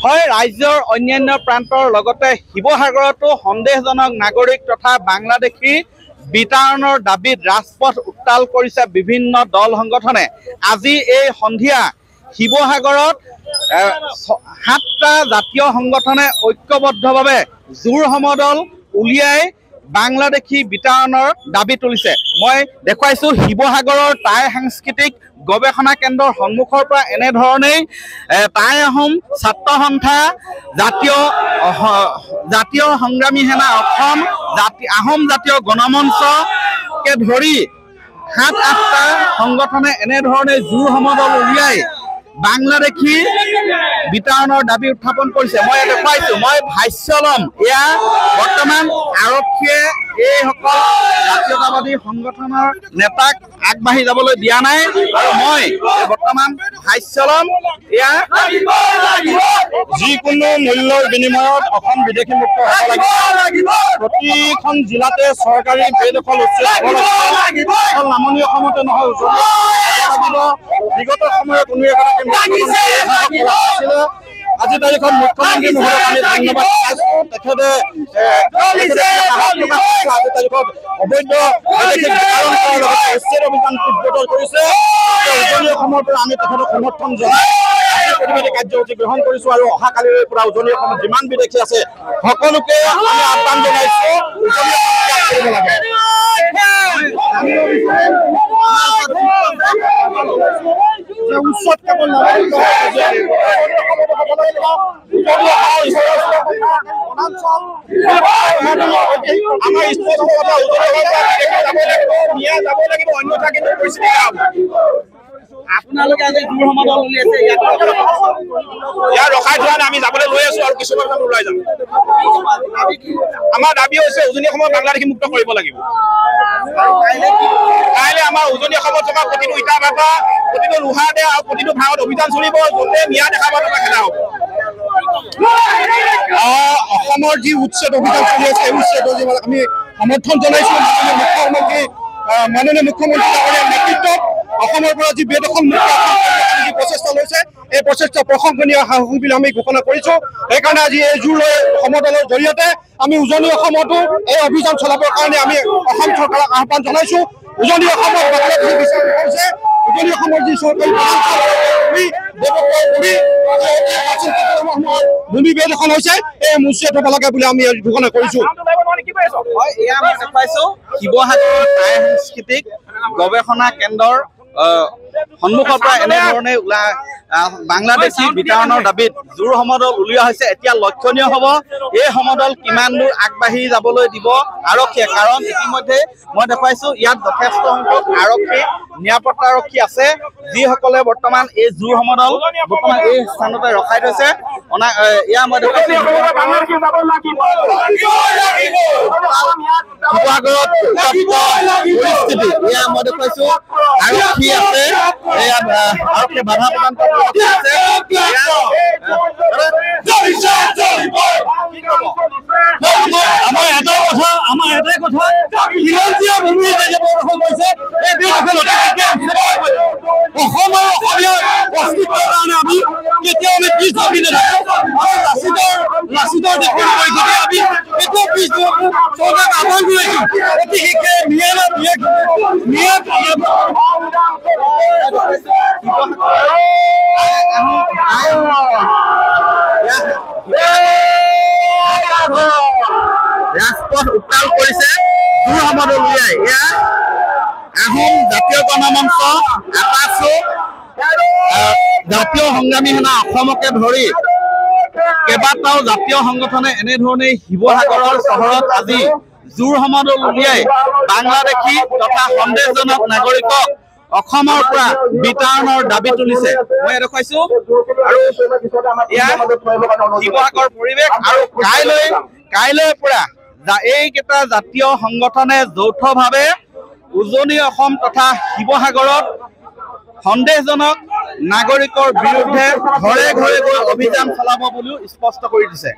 হয় ৰাজ্যৰ অন্যান্য প্ৰান্তৰ লগতে শিৱসাগৰতো সন্দেহজনক নাগৰিক তথা বাংলাদেশী বিতাৰণৰ দাবীত ৰাজপথ উত্তাল কৰিছে বিভিন্ন দল সংগঠনে। আজি এই সন্ধিয়া শিৱসাগৰত 7টা জাতীয় সংগঠনে ঐক্যবদ্ধভাৱে জোৰ সমদল উলিয়াই বাংলাদেশী বিতাৰণৰ দাবী তুলিছে। মই দেখুৱাইছো শিৱসাগৰৰ টাই সাংস্কৃতিক গৱেষণা কেন্দ্ৰৰ সন্মুখৰ পৰা এনেধৰণেই টাই আহোম ছাত্ৰ সন্থা, জাতীয় সংগ্ৰামী সেনা অসম, আহোম জাতীয় গণমঞ্চকে ধৰি 7-8টা সংগঠনে এনেধৰণে জোৰ সমদল উলিয়াই বাংলাদেশী বিতাৰণৰ দাবী উত্থাপন কৰিছে। মই দেখুৱাইছো, মই ভাষ্য ল'ম। এয়া বৰ্তমান আৰক্ষীয়ে এইসকল জাতীয়তাবাদী সংগঠনৰ নেতাক আগবাঢ়ি যাবলৈ দিয়া নাই আৰু মই বৰ্তমান ভাষ্য ল'ম। এয়া যিকোনো মূল্যৰ বিনিময়ত অসম বিদেশী মুক্ত হ'ব লাগিব। প্ৰতিখন জিলাতে চৰকাৰী বেদখল উচ্ছেদ হ'ব লাগিব। অকল নামনি অসমতে নহয়, বিগত সময়ত কোনো এগৰাকী আজি তাৰিখত মুখ্যমন্ত্ৰী মহোদয়ক আমি ধন্যবাদ জনাইছো। তেখেতে আজি তাৰিখত অবৈধ উচ্ছেদ অভিযান তীব্ৰতৰ কৰিছে। উজনি অসমৰ পৰা আমি তেখেতক সমৰ্থন জনাই প্ৰতিবাদী কাৰ্যসূচী গ্ৰহণ কৰিছো আৰু অহাকালিৰ পৰা উজনি অসমত যিমান বিদেশী আছে সকলোকে আমি আহ্বান জনাইছো উজনি অসম ত্যাগ কৰিব লাগে। উৎসৱ কেৱল অন্যথা কিন্তু পৰিস্থিতি আপোনালোকে আজি জোৰ সমদল উলিয়াইছে, ইয়াত ৰখাই থোৱা নাই। আমি যাবলৈ লৈ আছো আৰু কিছুমান কাম ওলাই যাম। আমাৰ দাবী হৈছে উজনি অসমত বাংলাদেশী মুক্ত কৰিব লাগিব। কাইলৈ আমাৰ উজনি অসমত থকা প্ৰতিটো ইটা ভাটা, প্ৰতিটো লোহা দে আৰু প্ৰতিটো ভাগত অভিযান চলিব, য'তে মিয়া দেখা পাব টকা খেলা হ'ব। অসমৰ যি উচ্ছেদ অভিযান চলি আছে, এই উচ্ছেদ আমি সমৰ্থন জনাইছো। মাননীয় মুখ্যমন্ত্ৰী ডাঙৰীয়াৰ নেতৃত্বত অসমৰ পৰা যি বেদখল মুক্ত যি প্ৰচেষ্টা লৈছে, এই প্ৰচেষ্টা প্ৰশংসনীয় সাহসী বুলি আমি ঘোষণা কৰিছো। সেইকাৰণে আজি এই জোৰ সমদলৰ জৰিয়তে আমি উজনি অসমতো এই অভিযান চলাবৰ কাৰণে আমি অসম চৰকাৰক আহ্বান জনাইছো। উজনি অসমত উজনি অসমৰ যি চৰকাৰী ভূমি বেদখল হৈছে, এই মুচিয়াত হ'ব লাগে বুলি আমি ঘোষণা কৰিছো। এয়া মই দেখুৱাইছো শিৱসাগৰৰ টাই সাংস্কৃতিক গৱেষণা কেন্দ্ৰৰ সন্মুখৰ পৰা এনেধৰণে বাংলাদেশী বিতাৰণৰ দাবীত জোৰ সমদল উলিওৱা হৈছে। এতিয়া লক্ষণীয় হ'ব এই সমদল কিমান দূৰ আগবাঢ়ি যাবলৈ দিব আৰক্ষীয়ে, কাৰণ ইতিমধ্যে মই দেখুৱাইছো ইয়াত যথেষ্ট সংখ্যক আৰক্ষী, নিৰাপত্তা আৰক্ষী আছে, যিসকলে বৰ্তমান এই জোৰ সমদল বৰ্তমান এই স্থানতে ৰখাই থৈছে। এয়া মই দেখুৱাইছো শিৱসাগৰত পৰিস্থিতি। এয়া মই দেখুৱাইছো আৰক্ষী আছে, আৰক্ষী বাধা প্ৰদান আমাৰ এটাই কথা খিলঞ্জীয়া ভূমি প্ৰদৰ্শন কৰিছে। অসমৰ অসমীয়াৰ অস্তিত্বৰ কাৰণে আমি কেতিয়াও আমি পিছ ভাবি নাথাকো। লাচিতৰ দেশৰ পৰিস্থিতি আমি কেতিয়াও পিছ চৰকাৰক আহ্বান কৰিছো অতি শীঘ্ৰে ৰাজপথ উত্তাল কৰিছে জোৰ সমদল উলিয়াই। এয়া আহোম জাতীয় গণমঞ্চ, আপাচো, জাতীয় সংগ্ৰামী সেনা অসমকে ধৰি কেইবাটাও জাতীয় সংগঠনে এনেধৰণে শিৱসাগৰৰ চহৰত আজি জোৰ সমদল উলিয়াই বাংলাদেশী তথা সন্দেহজনক নাগৰিকক অসমৰ পৰা বিতাৰণৰ দাবী তুলিছে। মই দেখুৱাইছো আৰু এয়া শিৱসাগৰ পৰিৱেশ। আৰু কাইলৈ পৰা এইকেইটা জাতীয় সংগঠনে যৌথভাৱে উজনি অসম তথা শিৱসাগৰত সন্দেহজনক নাগৰিকৰ বিৰুদ্ধে ঘৰে ঘৰে গৈ অভিযান চলাব বুলিও স্পষ্ট কৰি দিছে।